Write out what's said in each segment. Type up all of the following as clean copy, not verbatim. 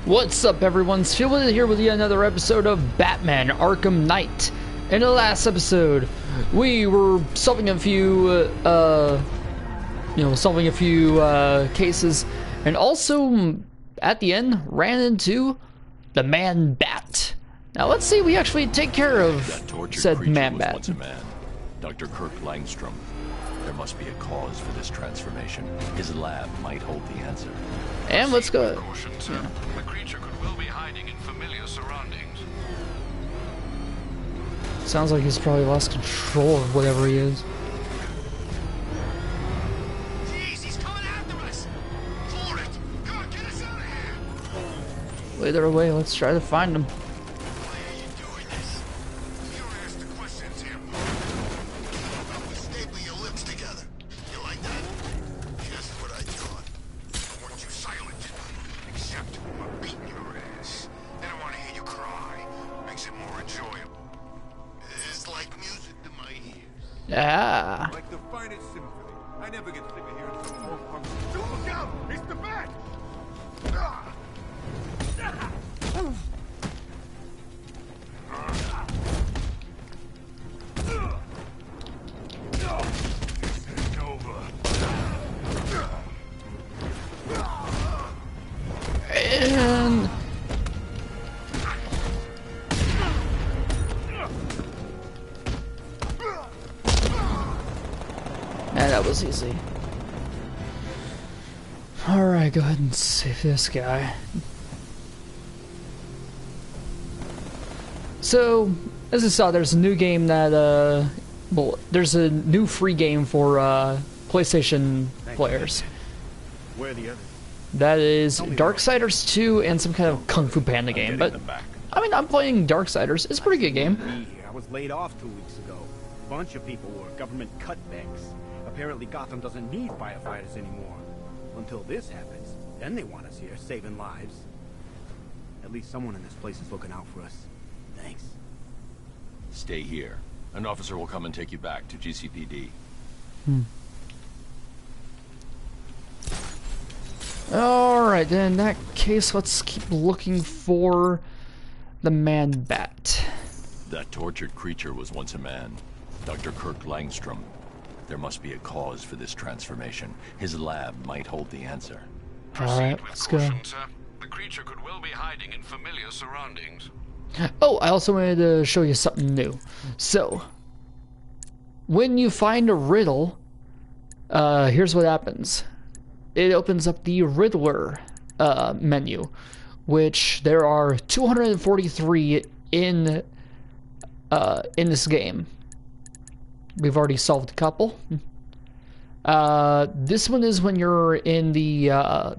What's up, everyone? Phil here with yet another episode of Batman Arkham Knight. In the last episode, we were solving a few, cases, and also at the end ran into the Man Bat. Now let's see, we actually take care of said Man Bat. Once a man, Dr. Kirk Langstrom. There must be a cause for this transformation. His lab might hold the answer. And let's go. Caution, sir. The creature could well be hiding in familiar surroundings. Sounds like he's probably lost control of whatever he is. Jeez, he's coming after us! For it! Come on, get us out of here! Either way, let's try to find him. Why are you doing this? You don't ask the questions here. How about we staple your lips together? You like that? Just what I thought. I want you silent. Except I'm beating your ass. Then I want to hear you cry. Makes it more enjoyable. It's like music to my ears. Ah. Like the finest symphony. I never get sick of hearing some more punk. Look out! It's the bat! And that was easy. Alright, go ahead and save this guy. So, as I saw, there's a new game that, well, there's a new free game for, PlayStation players. Where are the others? That is Darksiders 2 and some kind of Kung Fu Panda game, but, I mean, I'm playing Darksiders. It's a pretty good game. I was laid off 2 weeks ago. A bunch of people were government cutbacks. Apparently Gotham doesn't need firefighters anymore. Until this happens, then they want us here, saving lives. At least someone in this place is looking out for us. Thanks. Stay here. An officer will come and take you back to GCPD. Alright, then in that case, let's keep looking for the Man Bat. That tortured creature was once a man. Dr. Kirk Langstrom. There must be a cause for this transformation. His lab might hold the answer. Alright, Proceed with let's go. caution, sir. The creature could well be hiding in familiar surroundings. Oh, I also wanted to show you something new. So, when you find a riddle, here's what happens. It opens up the Riddler menu, which there are 243 in this game. We've already solved a couple. This one is when you're in the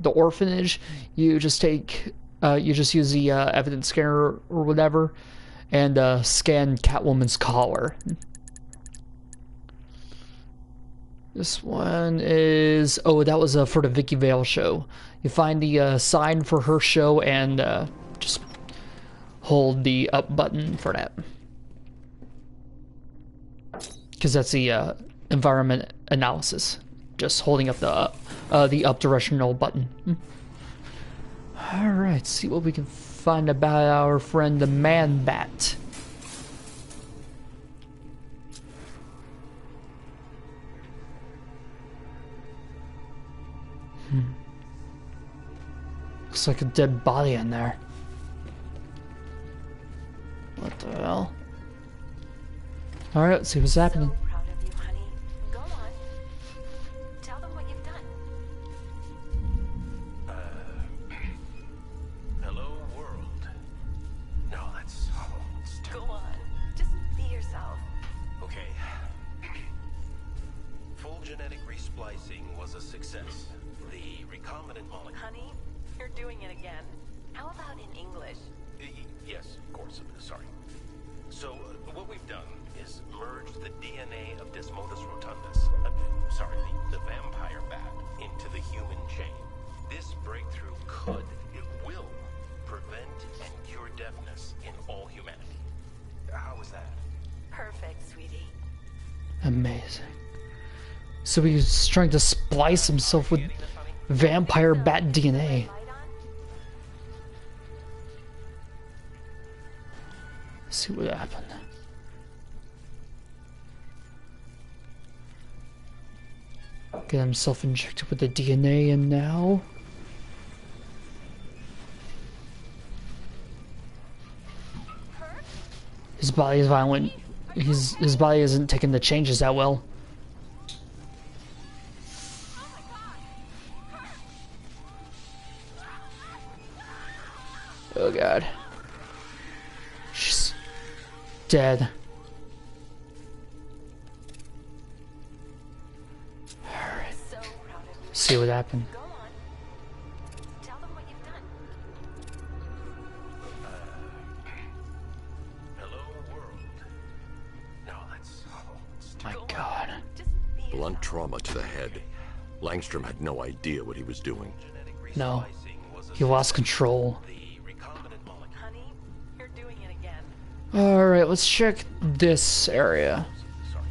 orphanage. You just use the evidence scanner or whatever, and scan Catwoman's collar. This one is, oh, that was for the Vicky Vale show. You find the sign for her show and just hold the up button for that. Because that's the environment analysis. Just holding up the up directional button. Alright, see what we can find about our friend the Man Bat. Looks like a dead body in there. What the hell? Alright, let's see what's happening. So proud of you, honey. Go on. Tell them what you've done. Hello, world. No, that's... Go on. Just be yourself. Okay. Full genetic resplicing was a success. The recombinant molecule... Honey, you're doing it again. How about in English? Yes, of course. Sorry. So, what we've done is merged the DNA of Desmodus rotundus, the vampire bat, into the human chain. This breakthrough it will prevent and cure deafness in all humanity. How was that? Perfect, sweetie. Amazing. So he's trying to splice himself with vampire bat DNA. see what happened. Get himself injected with the DNA, and now his body is violent. His body isn't taking the changes that well. Oh god. She's dead. Alright. See what happened. Go on. Tell them what you've done. Hello, world. No, that's... My god. Just be Blunt trauma to the head. Langstrom had no idea what he was doing. No. He lost control. The recombinant molecule. honey. You're doing it again. Alright, let's check this area. Sorry.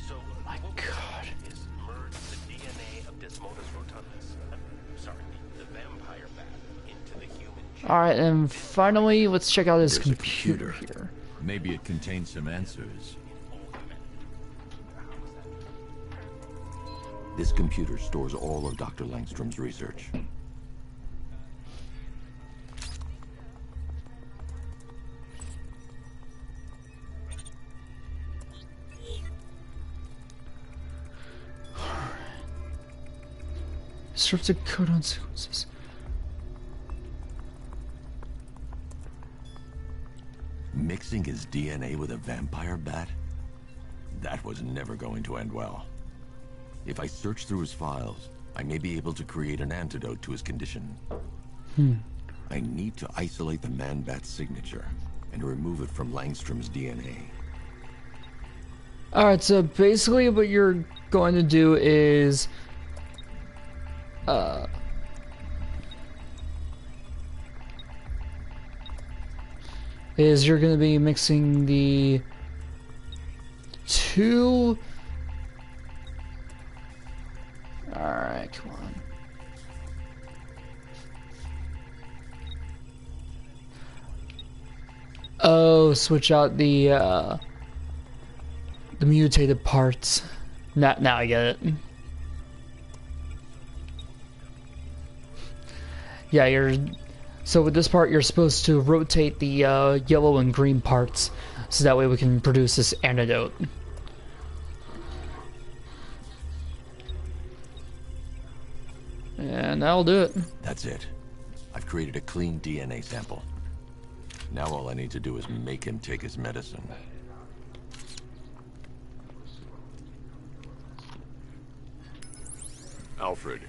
So, My what we god. did is merge the DNA of Desmodus rotundus, sorry, the vampire bat, into the human gene. Alright, and finally, let's check out his There's a computer computer. here. Maybe it contains some answers. This computer stores all of Dr. Langstrom's research. Serves a code on sequences. Mixing his DNA with a vampire bat? That was never going to end well. If I search through his files, I may be able to create an antidote to his condition. I need to isolate the man-bat's signature and remove it from Langstrom's DNA. Alright, so basically what you're going to do is you're going to be mixing the two. Alright, come on. Oh, switch out the mutated parts. Now I get it. Yeah, so with this part you're supposed to rotate the yellow and green parts so that way we can produce this antidote. And that'll do it. That's it. I've created a clean DNA sample. Now all I need to do is make him take his medicine. Alfred,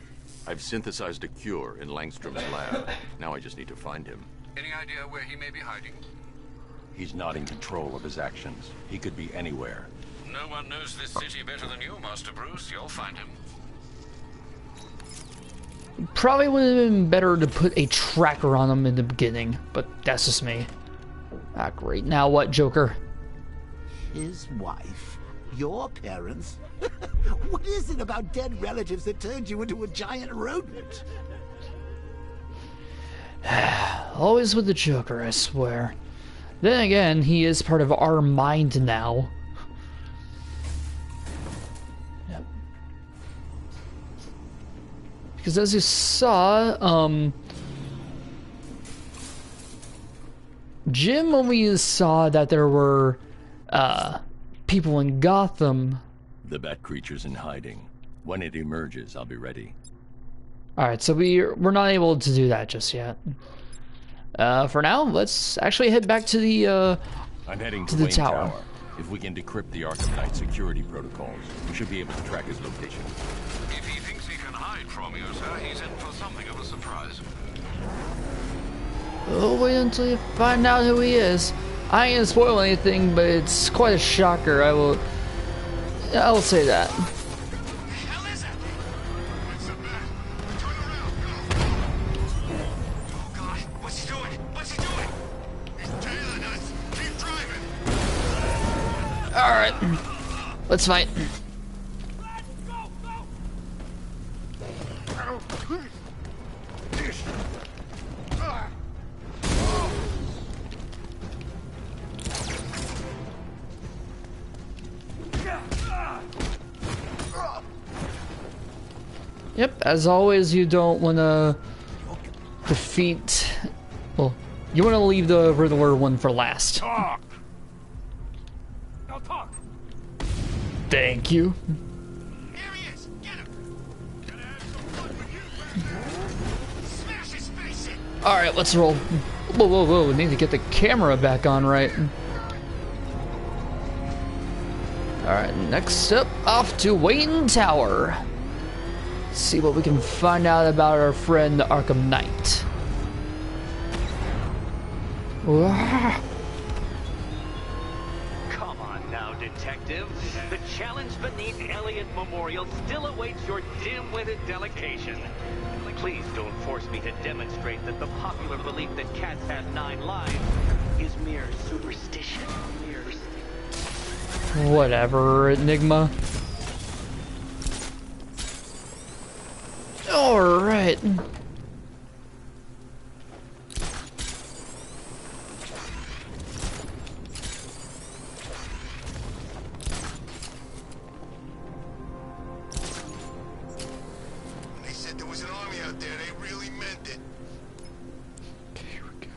I've synthesized a cure in Langstrom's lab. Now I just need to find him. Any idea where he may be hiding? He's not in control of his actions. He could be anywhere. No one knows this city better than you, Master Bruce. You'll find him. Probably would have been better to put a tracker on him in the beginning, but that's just me. Ah, great. Now what, Joker? His wife? Your parents? What is it about dead relatives that turned you into a giant rodent? Always with the Joker, I swear. Then again, he is part of our mind now. Yep. Because as you saw, Jim only saw that there were people in Gotham. The bat creature's in hiding. When it emerges, I'll be ready. Alright, so we're not able to do that just yet. For now, let's actually head back to the I'm heading to to the Wayne tower. If we can decrypt the Arkham Knight security protocols, we should be able to track his location. If he thinks he can hide from you, sir, he's in for something of a surprise. We'll wait until you find out who he is. I ain't gonna spoil anything, but it's quite a shocker. I'll say that. hell is it? It's a bat. Turn around, go. Oh God, what's he doing? What's he doing? He's tailing us. Keep driving. Alright. Let's fight. Yep, as always, you don't want to defeat... Well, you want to leave the Riddler one for last. Talk. Now talk. Thank you. Here he is! Get him! Gonna have some fun with you, smash his face in! Alright, let's roll. Whoa, whoa, whoa, we need to get the camera back on right. Alright, next up, off to Wayne Tower. See what we can find out about our friend the Arkham Knight. Wah. Come on now, detective. The challenge beneath Elliott Memorial still awaits your dim-witted delegation. Please don't force me to demonstrate that the popular belief that cats have 9 lives is mere superstition. Whatever, Enigma. Alright. They said there was an army out there, they really meant it. Okay, here we go.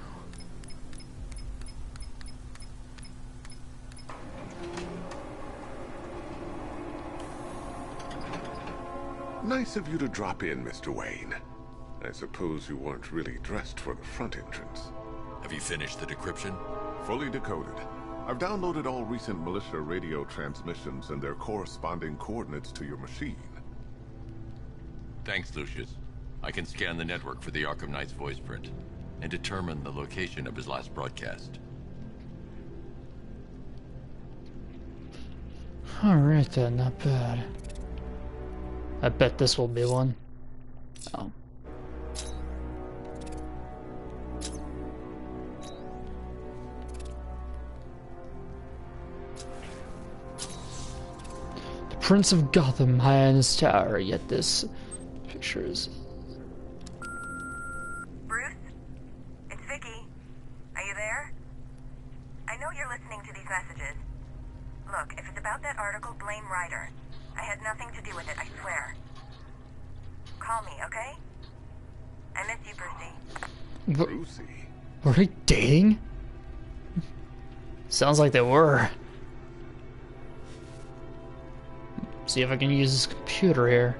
Nice of you to drop in, Mr. Wayne. I suppose you weren't really dressed for the front entrance. Have you finished the decryption? Fully decoded. I've downloaded all recent militia radio transmissions and their corresponding coordinates to your machine. Thanks, Lucius. I can scan the network for the Arkham Knight's voice print and determine the location of his last broadcast. Alright then, not bad. I bet this will be one. Oh. The Prince of Gotham high on his tower, yet this picture is... Bruce? It's Vicky. Are you there? I know you're listening to these messages. Look, if it's about that article, blame Ryder. I had nothing to do with it, I swear. Call me, okay? I miss you, Brucey. Brucey? Were they dating? Sounds like they were. See if I can use this computer here.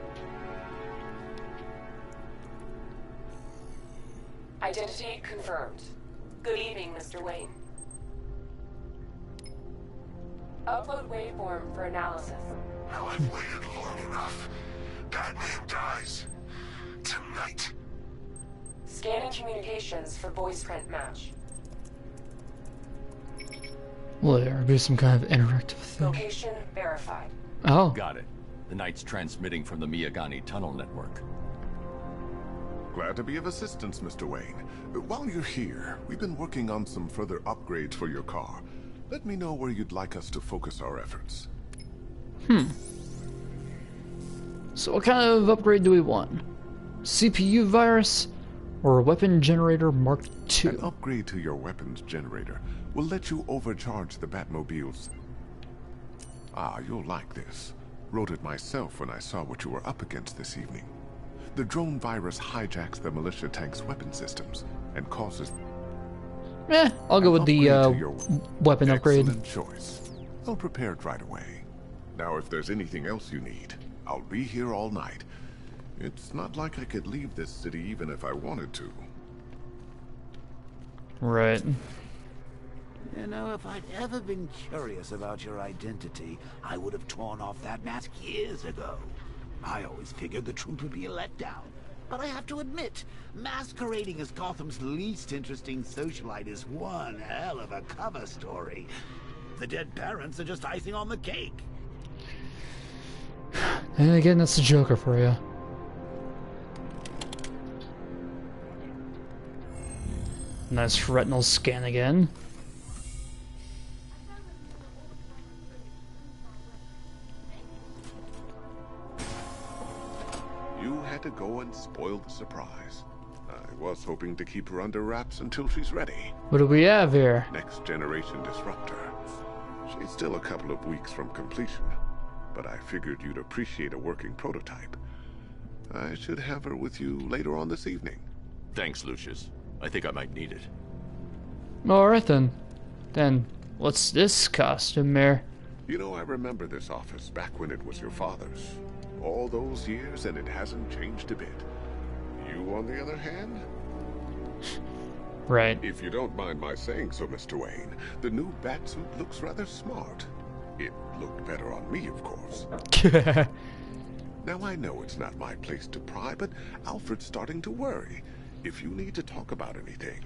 Identity confirmed. Good evening, Mr. Wayne. Upload waveform for analysis. Now I've waited long enough. Batman dies. Tonight. Scanning communications for voice print match. Will there be some kind of interactive thing? Location verified. Oh. Got it. The Knight's transmitting from the Miyagani tunnel network. Glad to be of assistance, Mr. Wayne. While you're here, we've been working on some further upgrades for your car. Let me know where you'd like us to focus our efforts. So what kind of upgrade do we want? CPU virus or a weapon generator Mark II? An upgrade to your weapons generator will let you overcharge the Batmobiles. Ah, you'll like this. Wrote it myself when I saw what you were up against this evening. The drone virus hijacks the militia tank's weapon systems and causes... I'll go with the weapon upgrade. Excellent choice. I'll prepare it right away. Now, if there's anything else you need, I'll be here all night. It's not like I could leave this city even if I wanted to. Right. You know, if I'd ever been curious about your identity, I would have torn off that mask years ago. I always figured the truth would be a letdown. But I have to admit, masquerading as Gotham's least interesting socialite is one hell of a cover story. The dead parents are just icing on the cake. And again, that's the Joker for you. Nice retinal scan again. You had to go and spoil the surprise. I was hoping to keep her under wraps until she's ready. What do we have here? Next generation disruptor. She's still a couple of weeks from completion, but I figured you'd appreciate a working prototype. I should have her with you later on this evening. Thanks, Lucius. I think I might need it. Alright then. Then, what's this costume there? You know, I remember this office back when it was your father's. All those years and it hasn't changed a bit. You, on the other hand? Right. If you don't mind my saying so, Mr. Wayne, the new batsuit looks rather smart. It looked better on me, of course. Now, I know it's not my place to pry, but Alfred's starting to worry. If you need to talk about anything,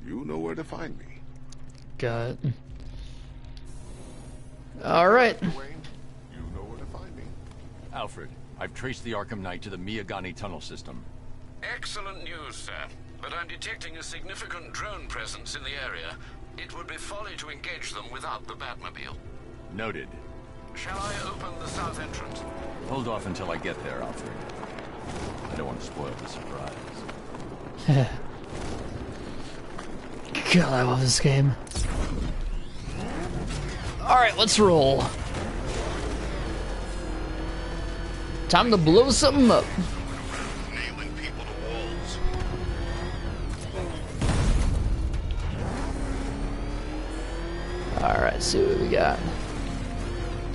you know where to find me. Got it. Alright. Mr. Wayne, you know where to find me. Alfred, I've traced the Arkham Knight to the Miyagani tunnel system. Excellent news, sir. But I'm detecting a significant drone presence in the area. It would be folly to engage them without the Batmobile. Noted. Shall I open the south entrance? Hold off until I get there, Alfred. I don't want to spoil the surprise. God, I love this game. Alright, let's roll. Time to blow something up. Nailing people to walls. Alright, see what we got.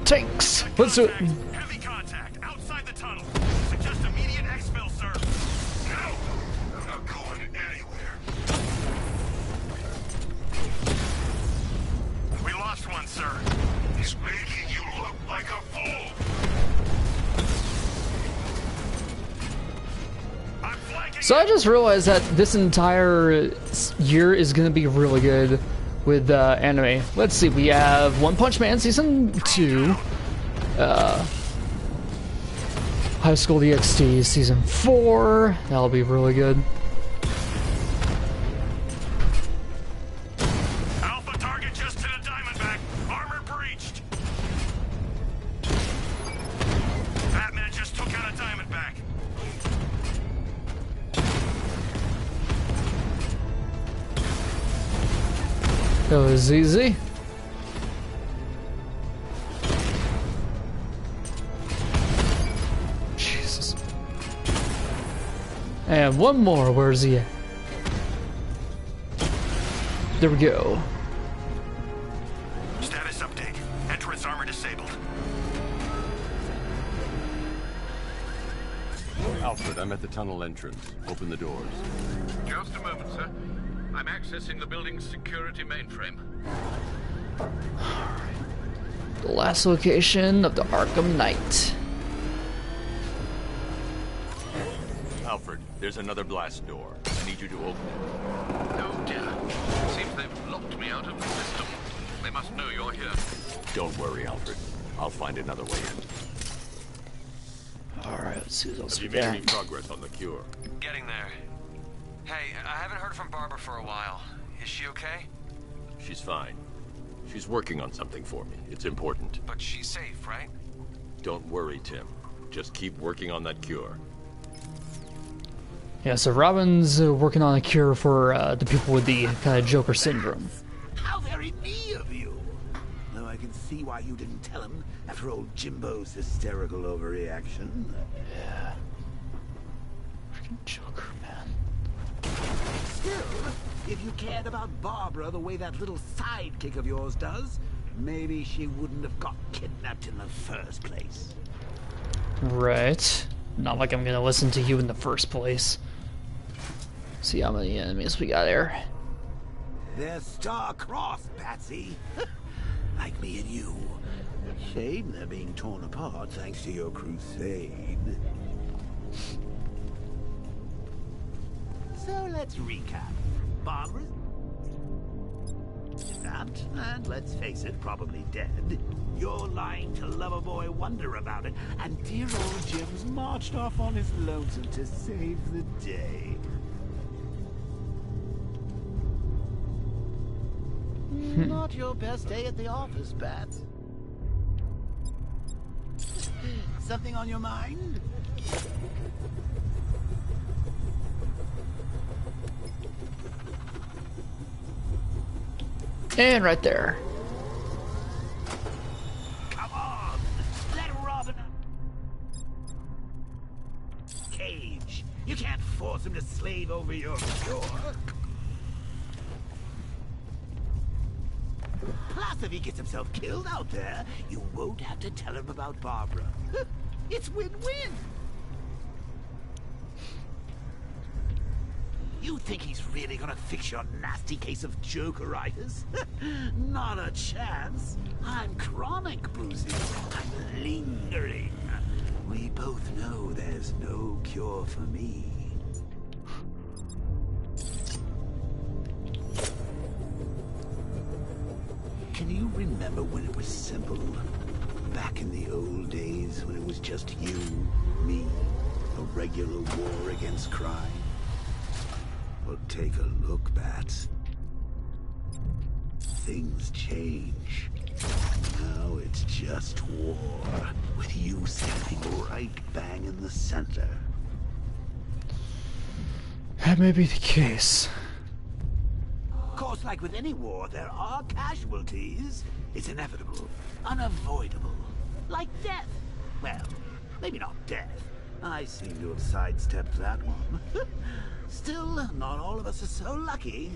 Tanks! Let's do it. Heavy contact outside the tunnel. Suggest immediate exfil, sir. No! I'm not going anywhere. We lost one, sir. He's making you look like a fool. I'm flanking. So I just realized that this entire year is gonna be really good with anime. Let's see, we have One Punch Man Season 2, High School DxD Season 4, that'll be really good. Alpha target just hit a Diamondback. Armor breached. Batman just took out a Diamondback. That was easy. Jesus. And one more, where's he at? There we go. Status update. Entrance armor disabled. Alfred, I'm at the tunnel entrance. Open the doors. Just a moment, sir. I'm accessing the building's security mainframe. The last location of the Arkham Knight. Alfred, there's another blast door. I need you to open it. Oh dear. Seems they've locked me out of the system. They must know you're here. Don't worry, Alfred. I'll find another way in. Alright, let's see what else Have we you made got. any progress on the cure? Getting there. Hey, I haven't heard from Barbara for a while. Is she okay? She's fine. She's working on something for me. It's important. But she's safe, right? Don't worry, Tim. Just keep working on that cure. Yeah, so Robin's working on a cure for the people with the kind of Joker syndrome. How very me of you! Though I can see why you didn't tell him after old Jimbo's hysterical overreaction. Yeah. Freaking Joker, man. Still, if you cared about Barbara the way that little sidekick of yours does, maybe she wouldn't have got kidnapped in the first place. Right. Not like I'm gonna listen to you in the first place. See how many enemies we got there. They're star-crossed, Patsy. Like me and you. Shame they're being torn apart thanks to your crusade. So let's recap. Barbara's kidnapped, and let's face it, probably dead. You're lying to Loverboy Wonder about it, and dear old Jim's marched off on his lonesome to save the day. Not your best day at the office, Bats. Something on your mind? And right there. Come on! Let Robin... Cave to slave over your cure. Plus, if he gets himself killed out there, you won't have to tell him about Barbara. It's win-win. You think he's really gonna fix your nasty case of jokeritis? Not a chance. I'm chronic, Boozy. I'm lingering. We both know there's no cure for me. Can you remember when it was simple? Back in the old days when it was just you, me, a regular war against crime? Well, take a look, Bats. Things change. Now it's just war, with you standing right bang in the center. That may be the case. Of course, like with any war, there are casualties. It's inevitable, unavoidable. Like death. Well, maybe not death. I seem to have sidestepped that one. Still, not all of us are so lucky.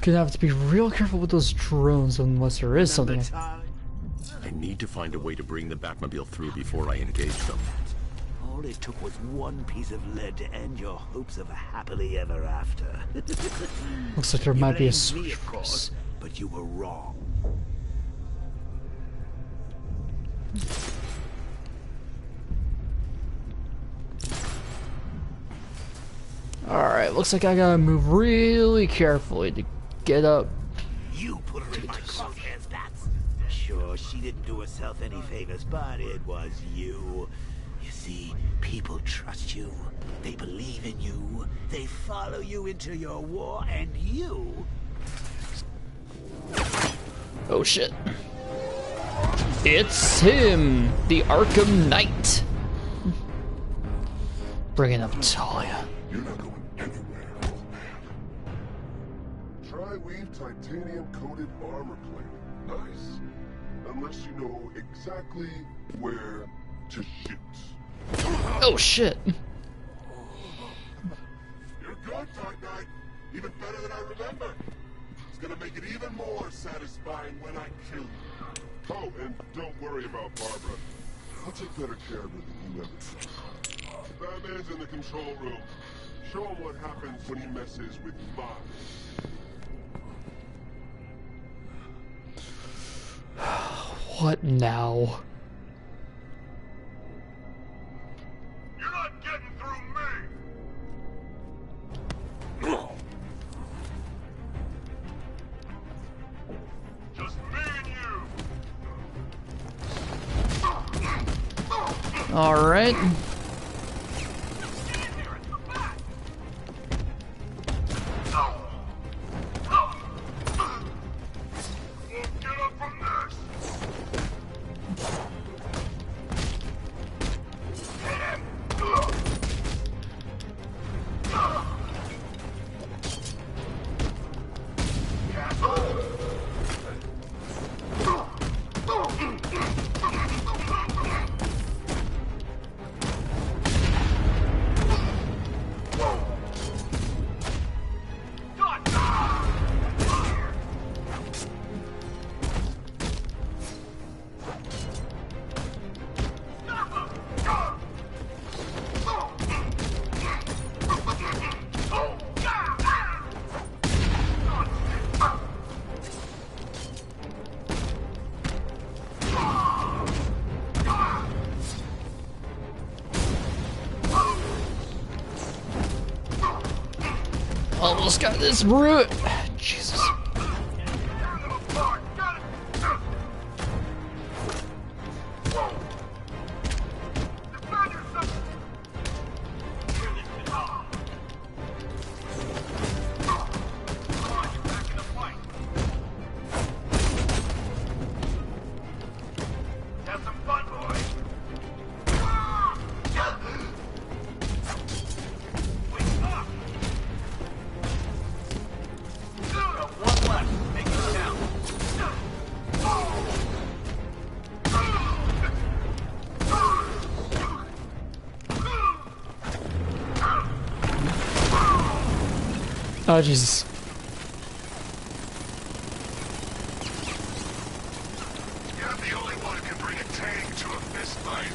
Gonna have to be real careful with those drones unless there is something. I need to find a way to bring the Batmobile through before I engage them. All it took was one piece of lead to end your hopes of a happily ever after. Looks like there might be a blamed me, switch. of course, but you were wrong. Alright, looks like I gotta move really carefully to get up. You put her in my crosshairs, Bats. Sure, she didn't do herself any favors, but it was you. You see, people trust you. They believe in you. They follow you into your war, and you... Oh shit. It's him, the Arkham Knight. Bringing up Talia. You're not going anywhere, old man. Tri-weave titanium-coated armor plate. Nice. Unless you know exactly where to shoot. Oh shit. You're good, Dark Knight. Even better than I remember. It's gonna make it even more satisfying when I kill you. Oh, and don't worry about Barbara. I'll take better care of her than you ever did. Batman's in the control room. Show him what happens when he messes with mine. What now? You're not getting through me! Just me and you! Alright. Almost got this brute. Jesus. Oh, Jesus. You're not the only one who can bring a tank to a fist fight.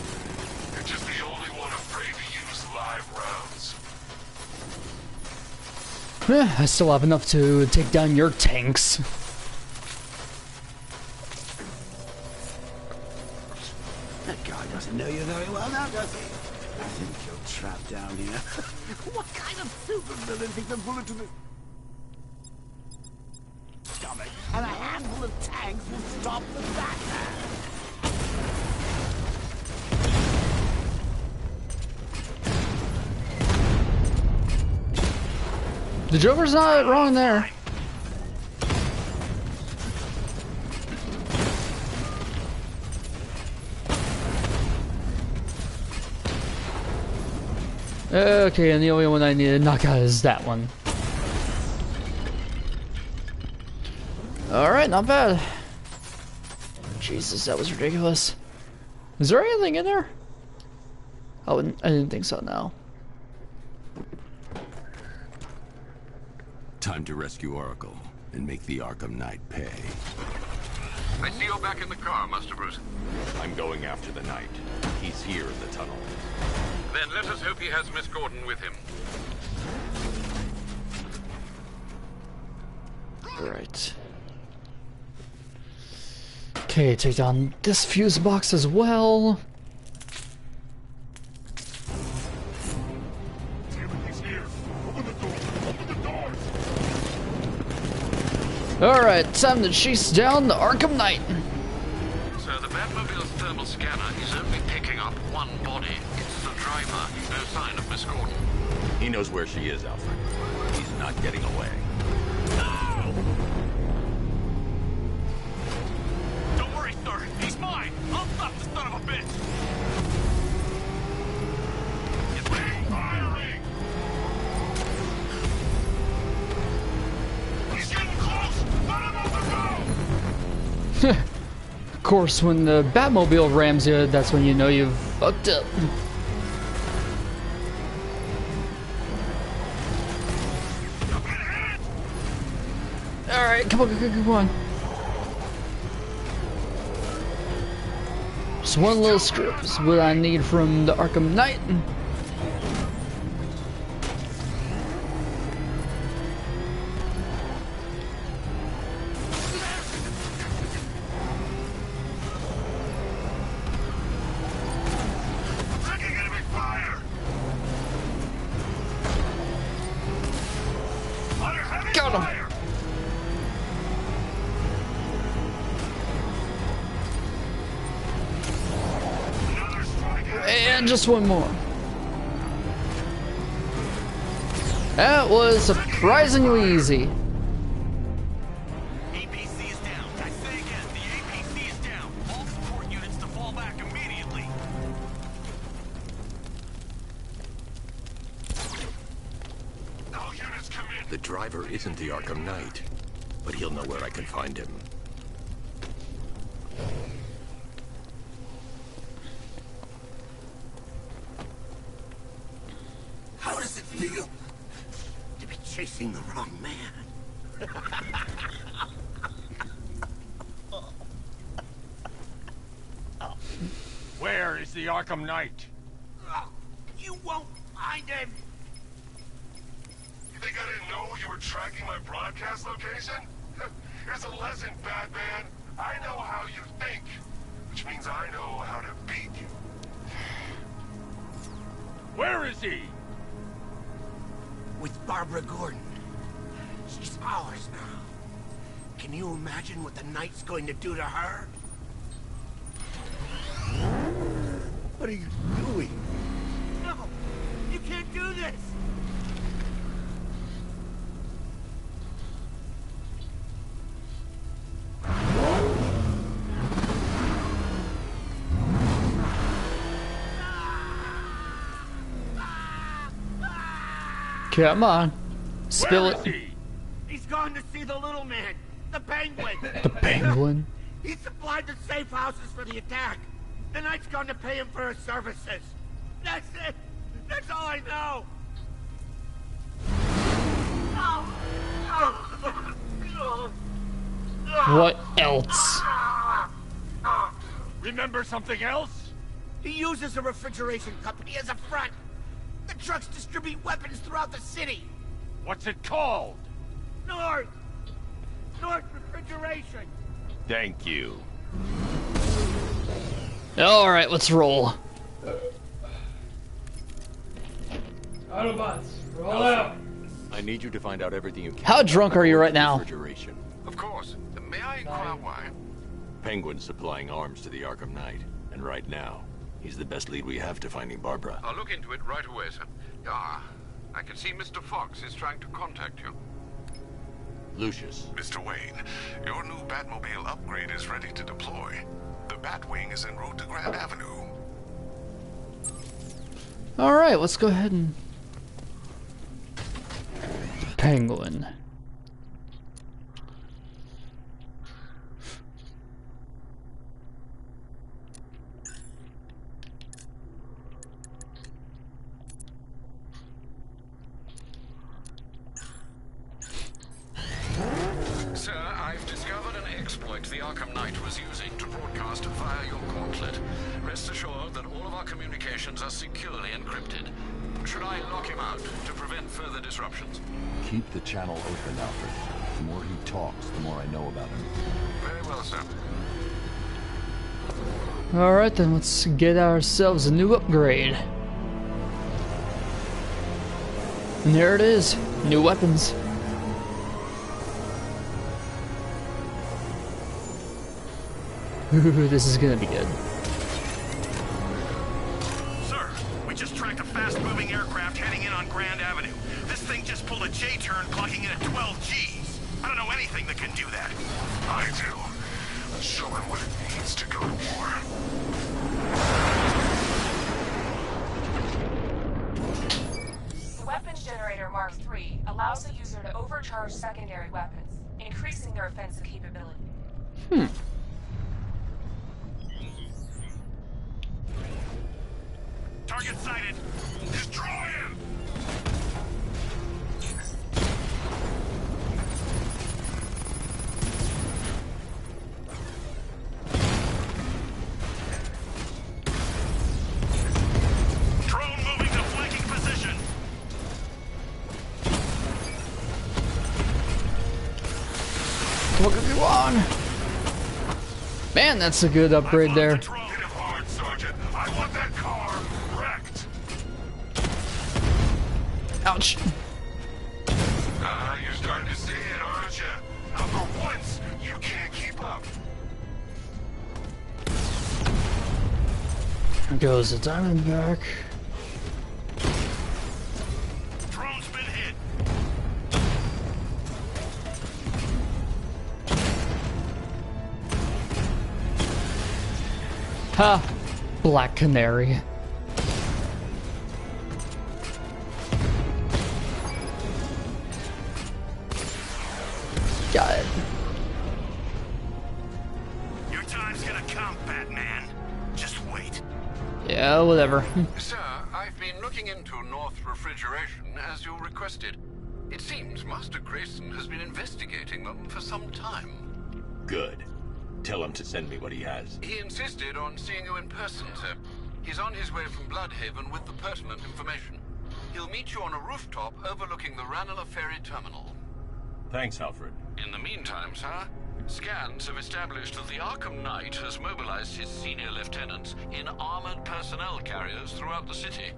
You're just the only one afraid to use live rounds. I still have enough to take down your tanks. That guy doesn't know you very well now, does he? I think you're trapped down here. What kind of supervillain thinks a bullet to the stomach and a handful of tanks will stop the Batman? The Joker's not wrong there. Okay, and the only one I need to knock out is that one. Alright, not bad. Jesus, that was ridiculous. Is there anything in there? Oh, I didn't think so, no. Time to rescue Oracle and make the Arkham Knight pay. I see you're back in the car, Master Bruce. I'm going after the Knight. He's here in the tunnel. Then let us hope he has Miss Gordon with him. Right. Okay, take down this fuse box as well. Alright, time to chase down the Arkham Knight. So the Batmobile's thermal scanner is only picking up one body. It's the driver. No sign of Miss Gordon. He knows where she is, Alfred. He's not getting away. No! Don't worry, sir. He's mine. I'll stop the son of a bitch. Firing! He's getting close! Let him overgo! Of course, when the Batmobile rams you, that's when you know you've fucked up. Alright, come on, come on. Just one little strip is what I need from the Arkham Knight. Taking enemy fire! Under heavy Got him. fire! Another strike out. And just one more. That was surprisingly easy. APC is down. I say again, the APC is down. All support units to fall back immediately. All units come in. The driver isn't the Arkham Knight, but he'll know where I can find him. How does it feel to be chasing the wrong man? Where is the Arkham Knight? You won't find him. You think I didn't know you were tracking my broadcast location? Here's a lesson, Batman. I know how you think, which means I know how to beat you. Where is he? With Barbara Gordon. She's ours now. Can you imagine what the Knight's going to do to her? What are you doing? No! You can't do this! Come on. Spill Where it. is he? He's gone to see the little man, the Penguin. The Penguin. He supplied the safe houses for the attack. The Knight's gone to pay him for his services. That's it. That's all I know. No. What else? Remember something else? He uses a refrigeration company as a front. The trucks distribute weapons throughout the city. What's it called? North Refrigeration. Thank you. Alright, let's roll. Autobots, roll out. I need you to find out everything you can. How drunk are you right now? Refrigeration. Of course. May I inquire why? Penguin's supplying arms to the Arkham Knight, and right now, he's the best lead we have to finding Barbara. I'll look into it right away, sir. Ah, I can see Mr. Fox is trying to contact you. Lucius. Mr. Wayne, your new Batmobile upgrade is ready to deploy. The Batwing is en route to Grand Avenue. Alright, let's go ahead and... Penguin. Sir, I've discovered an exploit the Arkham Knight was using to broadcast via your gauntlet. Rest assured that all of our communications are securely encrypted. Should I lock him out to prevent further disruptions? Keep the channel open, Alfred. The more he talks, the more I know about him. Very well, sir. Alright then, let's get ourselves a new upgrade. And there it is. New weapons. Ooh, this is gonna be good. Sir, we just tracked a fast-moving aircraft heading in on Grand Avenue. This thing just pulled a J-turn, clocking in at 12 Gs. I don't know anything that can do that. I do. Let's show him what it means to go to war. The weapons generator Mark III allows the user to overcharge secondary weapons, increasing their offensive capability. Target sighted. Destroy him! Drone moving to flanking position. What could be wrong? Man, that's a good upgrade there. Hit him hard, Sergeant. I want that car wrecked. Ouch. You're starting to see it, aren't you? Now for once, you can't keep up. Goes the Diamondback. Drone's been hit. Ha! Black Canary. Got it. Your time's gonna come, Batman. Just wait. Yeah, whatever. Sir, I've been looking into North Refrigeration as you requested. It seems Master Grayson has been investigating them for some time. Good. Tell him to send me what he has. He insisted on seeing you in person, sir. He's on his way from Bloodhaven with the pertinent information. He'll meet you on a rooftop overlooking the Ranelagh Ferry Terminal. Thanks, Alfred. In the meantime, sir, scans have established that the Arkham Knight has mobilized his senior lieutenants in armored personnel carriers throughout the city.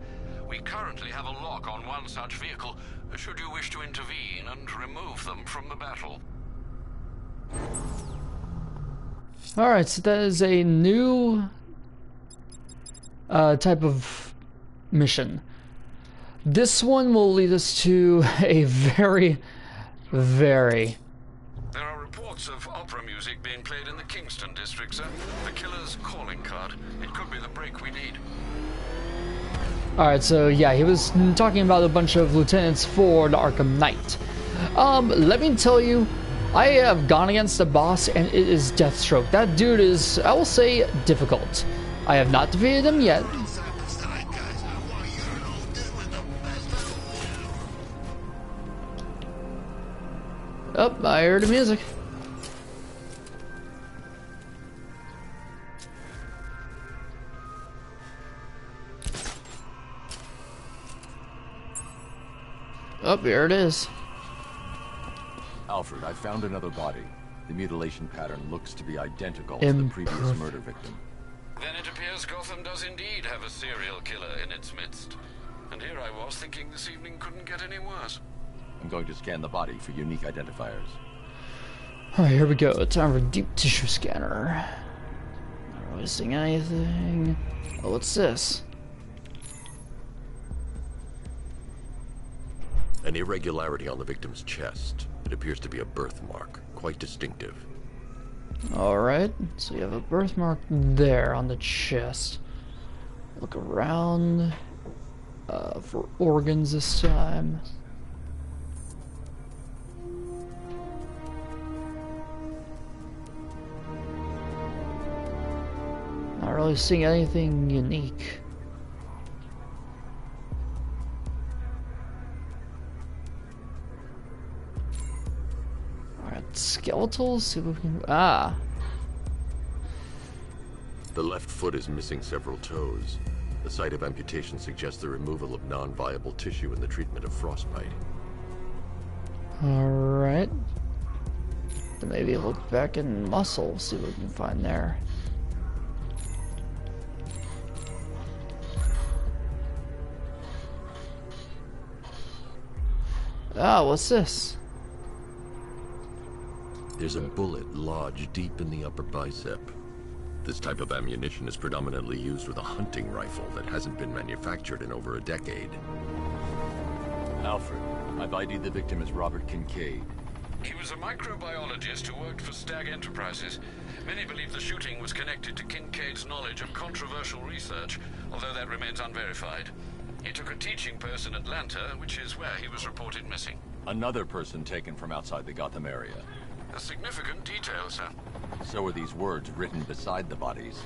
We currently have a lock on one such vehicle, should you wish to intervene and remove them from the battle. Alright, so that is a new type of mission. This one will lead us to a very... There are reports of opera music being played in the Kingston district, sir. The killer's calling card. It could be the break we need. Alright, so yeah, he was talking about a bunch of lieutenants for the Arkham Knight. Let me tell you, I have gone against the boss and it is Deathstroke. That dude is, I will say, difficult. I have not defeated him yet. Oh, I heard the music. Oh, here it is. Alfred, I found another body. The mutilation pattern looks to be identical to the previous murder victim. Then it appears Gotham does indeed have a serial killer in its midst. And here I was thinking this evening couldn't get any worse. I'm going to scan the body for unique identifiers. Alright, here we go. Time for deep tissue scanner. Not really seeing anything. Oh, what's this? An irregularity on the victim's chest. It appears to be a birthmark, quite distinctive. Alright, so you have a birthmark there on the chest. Look around for organs this time. Not really seeing anything unique. Alright, skeletals, see what we can. Ah. The left foot is missing several toes. The site of amputation suggests the removal of non-viable tissue in the treatment of frostbite. Alright. Then maybe look back in muscle, see what we can find there. Ah, what's this? There's a bullet lodged deep in the upper bicep. This type of ammunition is predominantly used with a hunting rifle that hasn't been manufactured in over a decade. Alfred, I've ID'd the victim as Robert Kincaid. He was a microbiologist who worked for Stag Enterprises. Many believe the shooting was connected to Kincaid's knowledge of controversial research, although that remains unverified. He took a teaching post in Atlanta, which is where he was reported missing. Another person taken from outside the Gotham area. A significant detail, sir. So are these words written beside the bodies.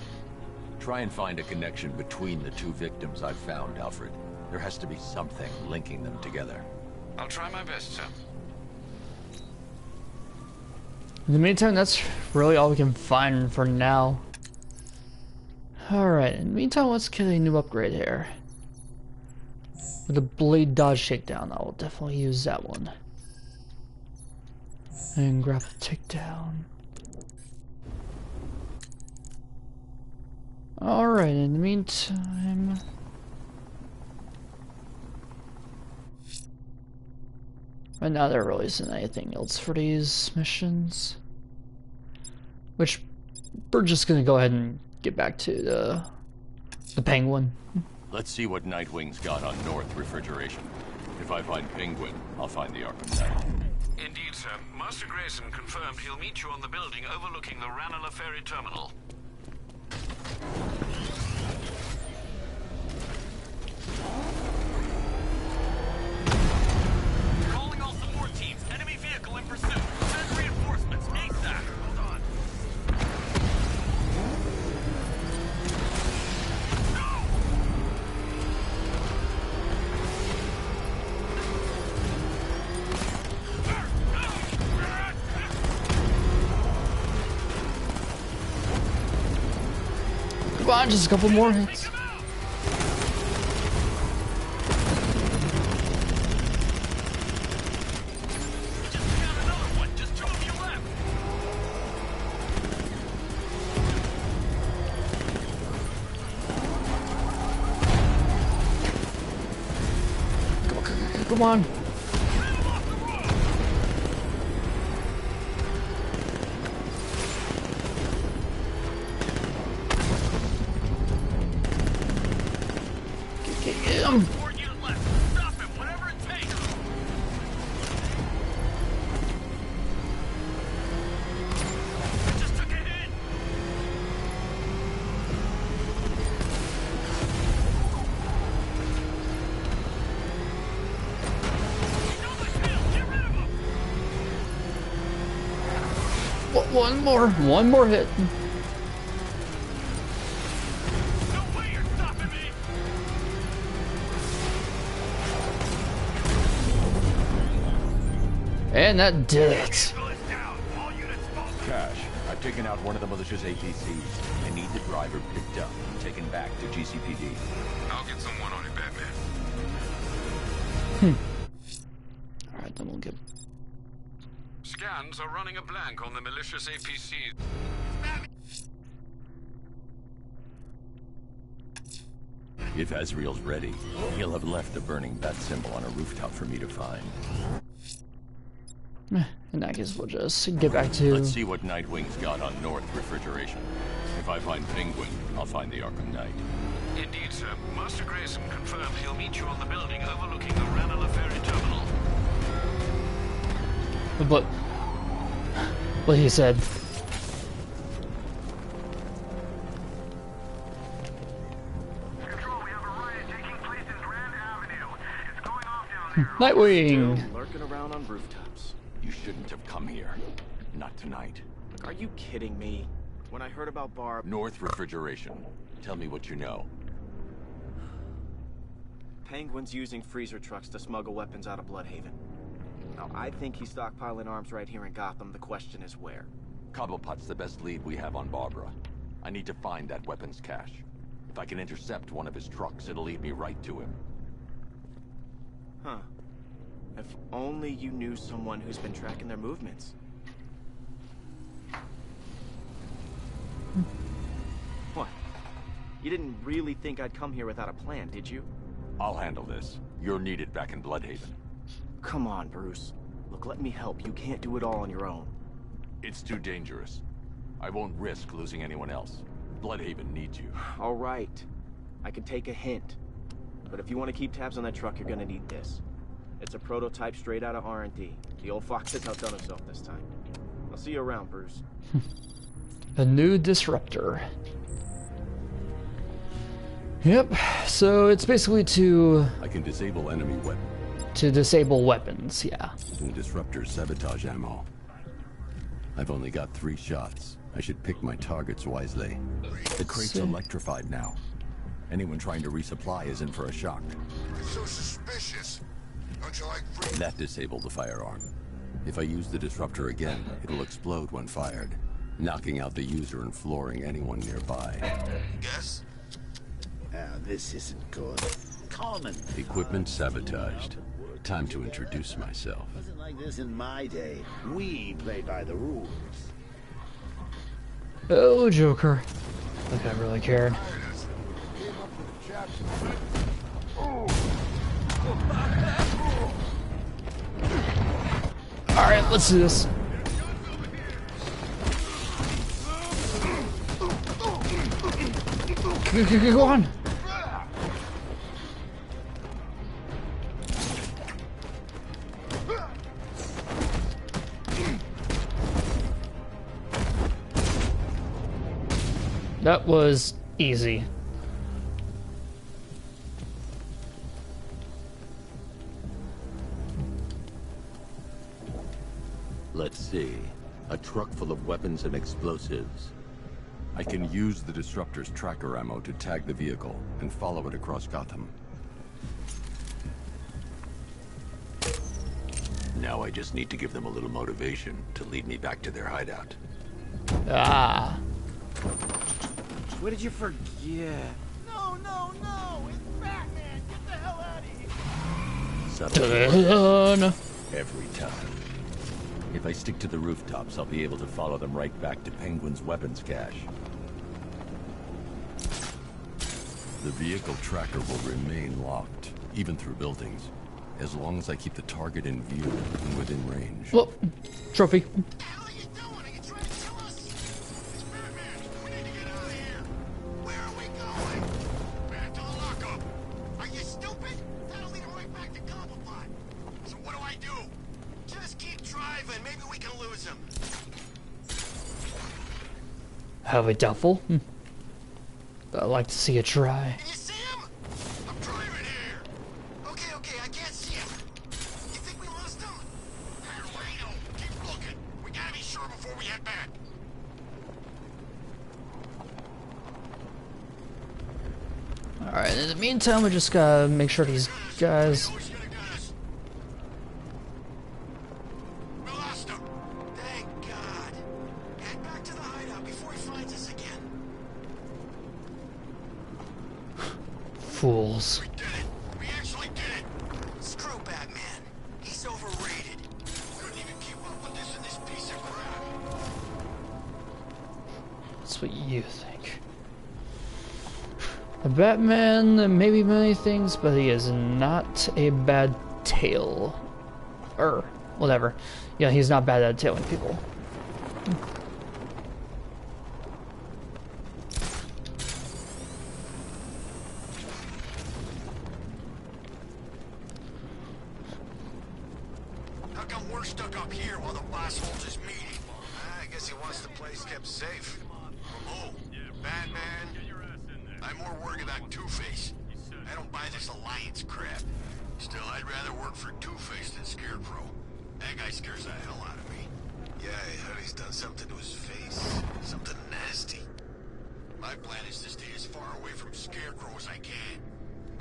Try and find a connection between the two victims I've found, Alfred. There has to be something linking them together. I'll try my best, sir. In the meantime, that's really all we can find for now. Alright, in the meantime, let's get a new upgrade here. With the blade dodge takedown, I will definitely use that one. And grab the takedown. Alright, in the meantime... Right now there really isn't anything else for these missions. Which, we're just gonna go ahead and get back to the Penguin. Let's see what Nightwing's got on North Refrigeration. If I find Penguin, I'll find the Arkham Knight. Indeed, sir. Master Grayson confirmed he'll meet you on the building overlooking the Ranelagh Ferry Terminal. Calling all support teams. Enemy vehicle in pursuit. Send reinforcements. ASAP. Hold on. Come on, just a couple more hits. Come on. Get him. Stop him, whatever it takes. Just took a hit. One more hit. No way you're stopping me. And that did it. Cash, I've taken out one of the militia's APCs. I need the driver picked up and taken back to GCPD. I'll get someone on it, Batman. Alright, then we'll get... Scans are running a blank on the malicious APCs. If Azrael's ready, he'll have left a burning bat symbol on a rooftop for me to find. In that case, we'll just get back to... Let's see what Nightwing's got on North Refrigeration. If I find Penguin, I'll find the Arkham Knight. Indeed, sir. Master Grayson confirmed he'll meet you on the building overlooking the Ranelagh Ferry Terminal. But... what he said. Nightwing! Still lurking around on rooftops. You shouldn't have come here. Not tonight. Are you kidding me? When I heard about Barb... North Refrigeration. Tell me what you know. Penguin's using freezer trucks to smuggle weapons out of Bloodhaven. Now, I think he's stockpiling arms right here in Gotham. The question is where. Cobblepot's the best lead we have on Barbara. I need to find that weapons cache. If I can intercept one of his trucks, it'll lead me right to him. Huh. If only you knew someone who's been tracking their movements. What? You didn't really think I'd come here without a plan, did you? I'll handle this. You're needed back in Bloodhaven. Come on, Bruce. Look, let me help. You can't do it all on your own. It's too dangerous. I won't risk losing anyone else. Bloodhaven needs you. All right. I can take a hint. But if you want to keep tabs on that truck, you're gonna need this. It's a prototype straight out of R&D. The old fox has outdone himself this time. I'll see you around, Bruce. A new disruptor. Yep, so it's basically to... I can disable enemy weapons. To disable weapons, yeah. And disruptor's sabotage ammo. I've only got 3 shots. I should pick my targets wisely. The crate's electrified now. Anyone trying to resupply is in for a shock. It's so suspicious. Don't you like That disabled the firearm. If I use the disruptor again, it'll explode when fired, knocking out the user and flooring anyone nearby. Guess? This isn't good. Common. Equipment sabotaged. Time to introduce myself. Wasn't like this in my day. We play by the rules. Oh, Joker. Like I really cared. Alright, let's do this. Go on. That was easy. Let's see. A truck full of weapons and explosives. I can use the disruptor's tracker ammo to tag the vehicle and follow it across Gotham. Now I just need to give them a little motivation to lead me back to their hideout. Ah. What did you forget? No, no, no! It's Batman! Get the hell out of here! Settle every time. If I stick to the rooftops, I'll be able to follow them right back to Penguin's weapons cache. The vehicle tracker will remain locked, even through buildings, as long as I keep the target in view and within range. Well, trophy. Have a duffel? I'd like to see it try. Can you see him? I'm driving here. Okay, okay, I can't see him. You think we lost him? Reno, keep looking. We gotta be sure before we head back. Alright, in the meantime, we just gotta make sure these guys... Fools. We did it. We actually did it. Screw Batman. He's overrated. Couldn't even keep up with this in this piece of crap. That's what you think. The Batman may be many things, but he is not a bad tail. Or whatever. Yeah, he's not bad at tailing people. How come we're stuck up here while the boss holds his meeting? I guess he wants the place kept safe. From who? Batman? I'm more worried about Two-Face. I don't buy this alliance crap. Still, I'd rather work for Two-Face than Scarecrow. That guy scares the hell out of me. Yeah, I heard he's done something to his face. Something nasty. My plan is to stay as far away from Scarecrow as I can.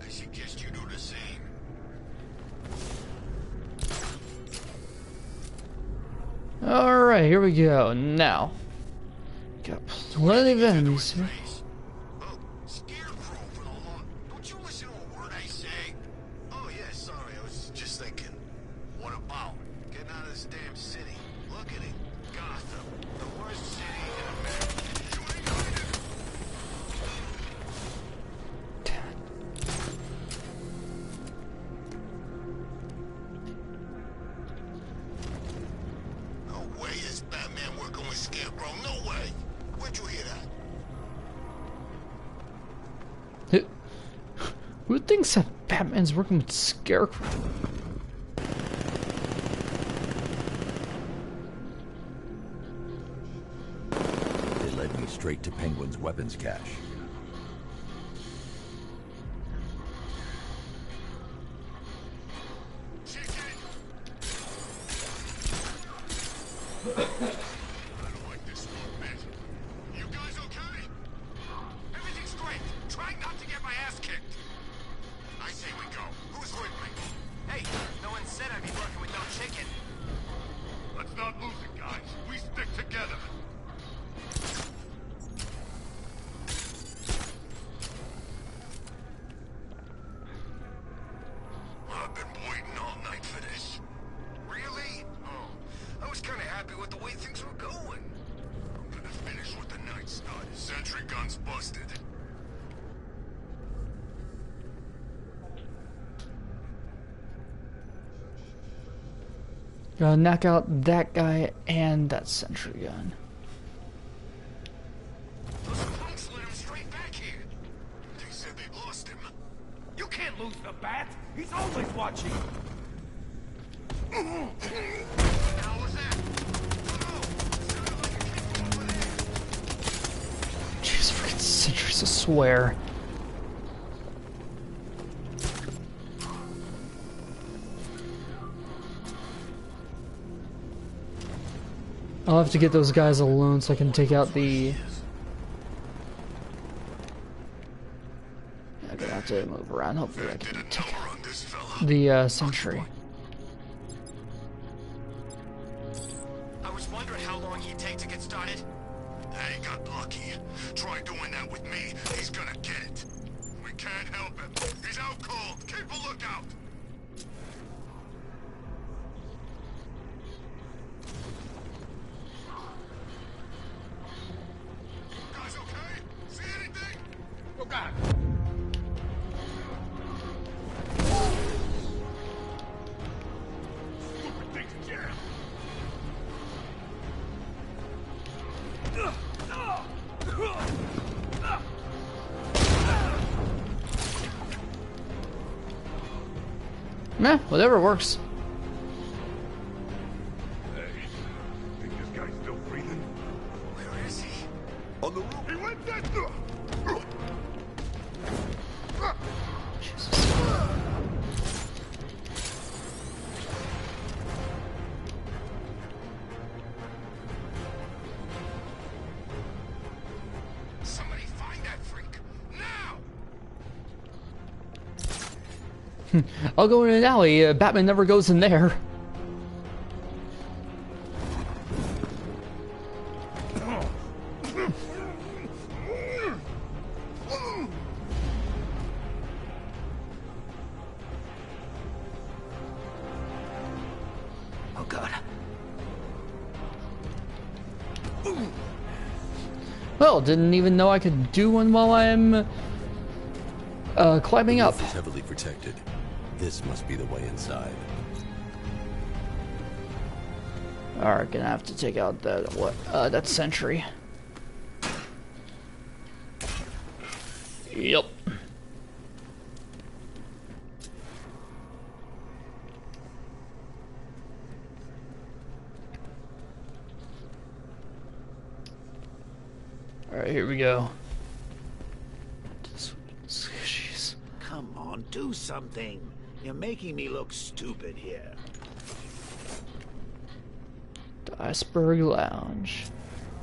I suggest you do the same. Alright, here we go. Now. Got plenty of enemies here. Scarecrow for the law. Don't you listen to a word I say? Oh, yeah, sorry. I was just thinking. What about getting out of this damn city? Look at it. Gotham. The worst city in America. You ain't going No way is Batman working with Scarecrow. No way. Where'd you hear that? Who thinks that Batman's working with Scarecrow? It led me straight to Penguin's weapons cache. I don't like this one bit. You guys okay? Everything's great. Try not to get my ass kicked. I say we go. Who's with me? Hey, no one said I'd be working with no chicken. Let's not lose it, guys. We stick together. I've been waiting all night for this. Really? Oh, I was kind of happy with the way things were going. I'm gonna finish what the night started. Sentry guns busted. Gotta knock out that guy and that sentry gun. Those punks led him straight back here. They said they lost him. You can't lose the bat. He's always watching. How was that? Jeez, freaking sentries, I swear. I'll have to get those guys alone so I can take out the... I'm gonna have to move around. Hopefully I can take out the sentry. I was wondering how long he'd take to get started. He got lucky. Try doing that with me. He's gonna get it. We can't help him. He's out cold. Keep a lookout. Guys okay? See anything? Oh, God. Stupid thing's jammed. Meh, whatever works. Hey, think this guy's still breathing? Where is he? On the roof. He went that. Somebody find that freak now! I'll go in an alley. Batman never goes in there. Oh, didn't even know I could do one while I'm climbing up. The roof is heavily protected. This must be the way inside. Alright, gonna have to take out that that sentry. Yep. Alright, here we go. Jeez. Come on, do something. You're making me look stupid here. The Iceberg Lounge.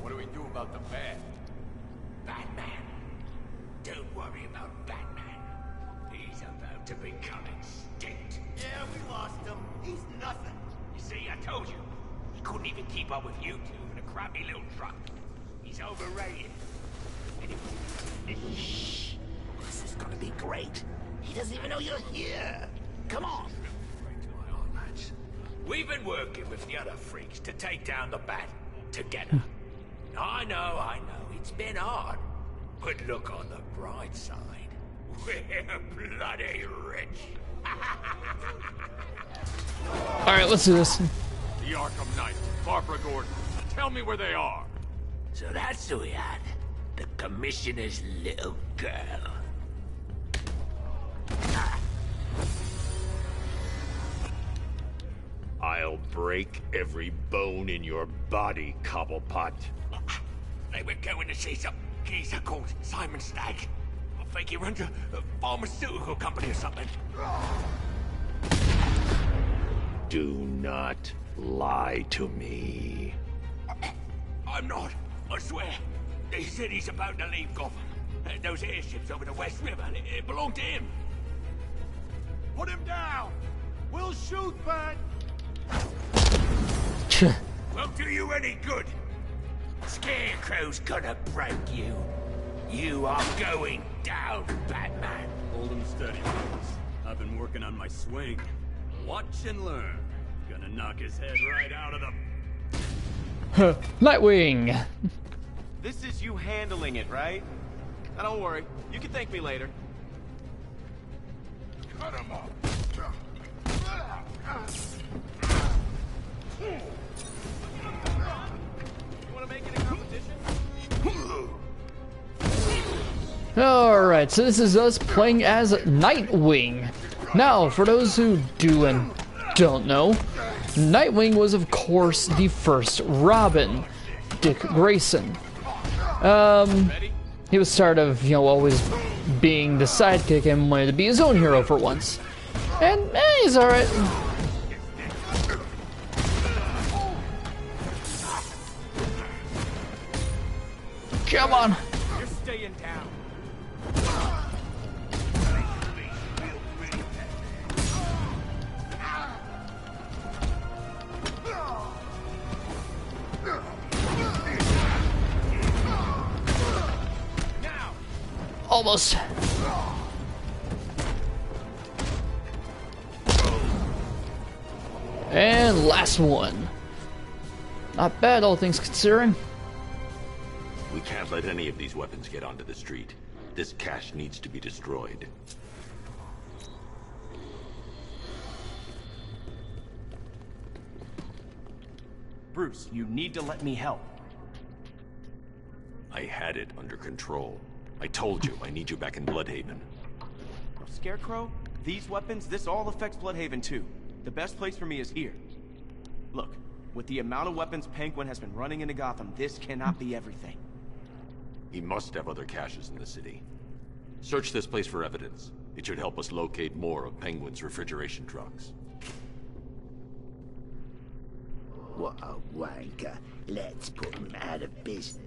What do we do about the bat? Batman. Don't worry about Batman. He's about to become extinct. Yeah, we lost him. He's nothing. You see, I told you. He couldn't even keep up with you two in a crappy little truck. He's overrated. Shh. This is gonna be great. He doesn't even know you're here. Come on. We've been working with the other freaks to take down the bat together. I know, it's been hard. But look on the bright side. We're bloody rich. Alright, let's do this. The Arkham Knight, Barbara Gordon. Tell me where they are. So that's who we had. The Commissioner's little girl. I'll break every bone in your body, Cobblepot. They were going to see some geezer called Simon Stagg. I think he runs a pharmaceutical company or something. Do not lie to me. I'm not, I swear. They said he's about to leave Gotham. Those airships over the West River, it belonged to him. Put him down. We'll shoot, Bat. Won't do you any good. Scarecrow's gonna break you. You are going down, Batman. Hold him steady, fellas. I've been working on my swing. Watch and learn. Gonna knock his head right out of the... Nightwing! This is you handling it, right? Now don't worry. You can thank me later. Cut him up. You wanna make it a competition? Alright, so this is us playing as Nightwing. Now, for those who do and don't know, Nightwing was of course the first Robin, Dick Grayson. He was tired of, always being the sidekick and wanted to be his own hero for once. And, he's alright. Come on. You're staying down. Almost. And last one. Not bad, all things considering. We can't let any of these weapons get onto the street. This cache needs to be destroyed. Bruce, you need to let me help. I had it under control. I told you, I need you back in Bloodhaven. Scarecrow, these weapons, this all affects Bloodhaven too. The best place for me is here. Look, with the amount of weapons Penguin has been running into Gotham, this cannot be everything. He must have other caches in the city. Search this place for evidence. It should help us locate more of Penguin's refrigeration trucks. What a wanker. Let's put him out of business.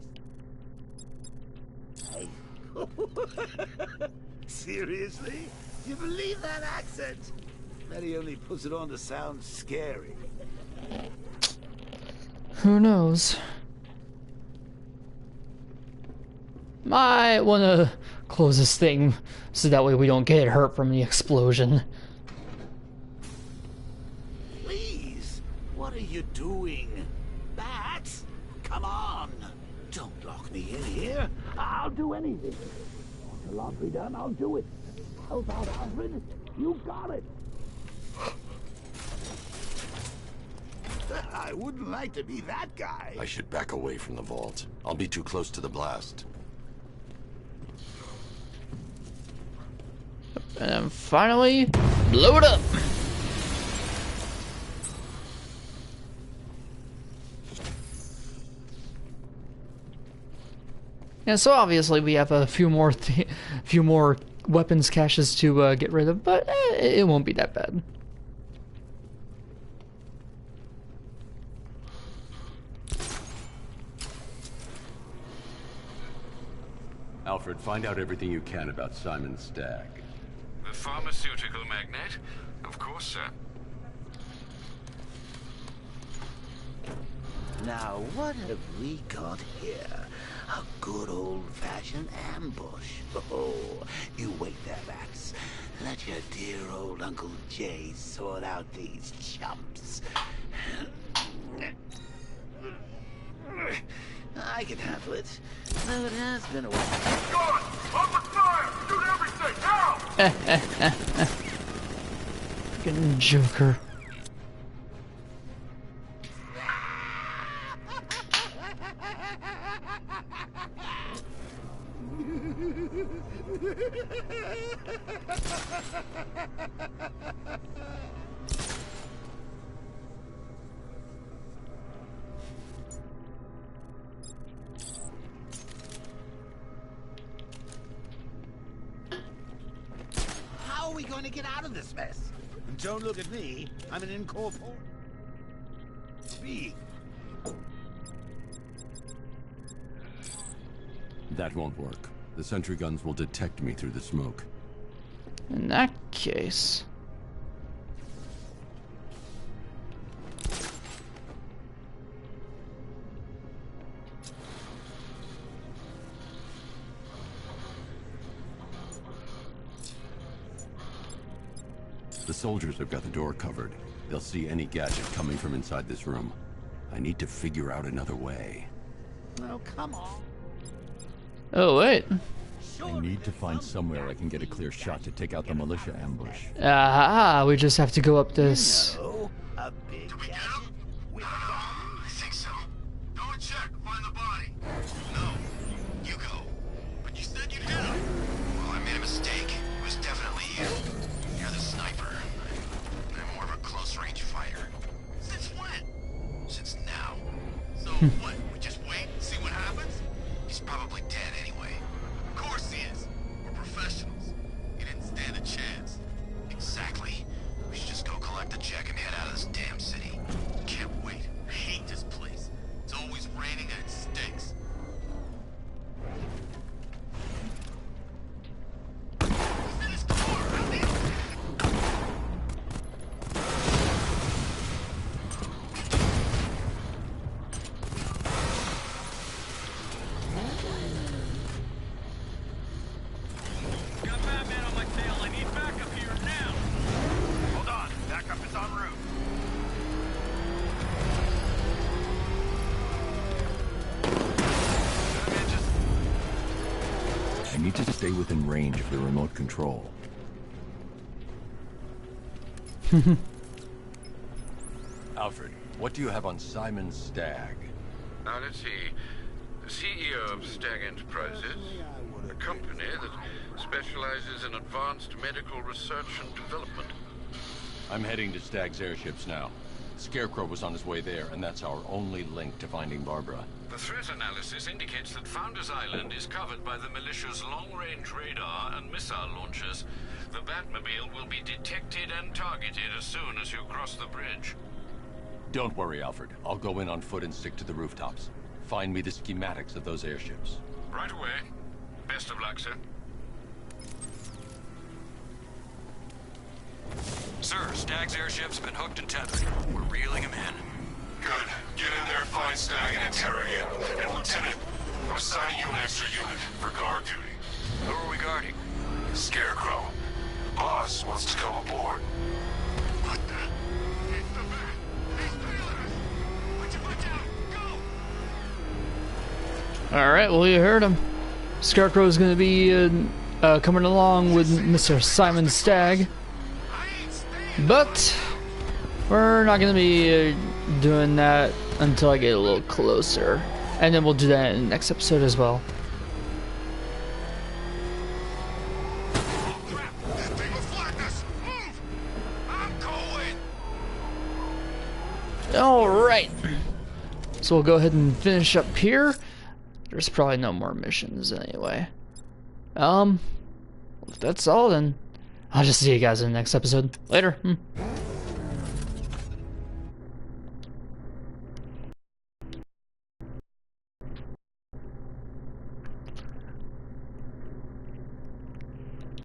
Hey. Seriously? You believe that accent? Bet he only puts it on to sound scary. Who knows? Might want to close this thing so that way we don't get hurt from the explosion. Please, what are you doing? Bats, come on. Don't lock me in here. here, I'll do anything. Want your laundry done, I'll do it. Help out, Alfred. You got it. I wouldn't like to be that guy. I should back away from the vault. I'll be too close to the blast. And then finally, blow it up. And so obviously we have a few more weapons caches to get rid of, but it won't be that bad. Alfred, find out everything you can about Simon Stagg. The pharmaceutical magnate? Of course, sir. Now, what have we got here? A good old-fashioned ambush. Oh, you wait there, Max. Let your dear old Uncle Jay sort out these chumps. I can handle it, though it has been a while. God! Open fire! Shoot everything! Now! Fucking Joker. How are we going to get out of this mess? And don't look at me. I'm an incorporeal being. That won't work. The sentry guns will detect me through the smoke. In that case... The soldiers have got the door covered. They'll see any gadget coming from inside this room. I need to figure out another way. Oh, come on. Oh, wait. I need to find somewhere I can get a clear shot to take out the militia ambush. Ah, we just have to go up this. A big Did we get him? I think so. Go and check. Find the body. No. You go. But you said you'd hit him. Well, I made a mistake. It was definitely you. You're the sniper. I'm more of a close-range fighter. Since when? Since now. So what? We just wait and see what happens? He's probably dead anyway. Of course he is. We're professionals. He didn't stand a chance. Exactly. We should just go collect the check and head out of this damn city. Can't wait. I hate this place. It's always raining and it stinks. He's in his car. How did he... Got Batman on my tail. I need backup here now. Hold on. Backup is en route. I need to stay within range of the remote control. Alfred, what do you have on Simon Stagg? Now let's see. The CEO of Stagg Enterprises, a company that specializes in advanced medical research and development. I'm heading to Stagg's airships now. Scarecrow was on his way there, and that's our only link to finding Barbara. The threat analysis indicates that Founders Island is covered by the militia's long-range radar and missile launchers. The Batmobile will be detected and targeted as soon as you cross the bridge. Don't worry, Alfred. I'll go in on foot and stick to the rooftops. Find me the schematics of those airships. Right away. Best of luck, sir. Sir, Stagg's airship's been hooked and tethered. We're reeling him in. Good. Get in there, find Stagg, and interrogate him. And Lieutenant, I'm assigning you an extra unit for guard duty. Who are we guarding? Scarecrow. Boss wants to come aboard. What the? It's the Bat! He's trailing us! Watch out! Go! Alright, well, you heard him. Scarecrow's gonna be coming along with Mr. Simon Stagg. But we're not gonna be doing that until I get a little closer. And then we'll do that in the next episode as well. Alright. So we'll go ahead and finish up here. There's probably no more missions anyway. If that's all, then I'll just see you guys in the next episode. Later.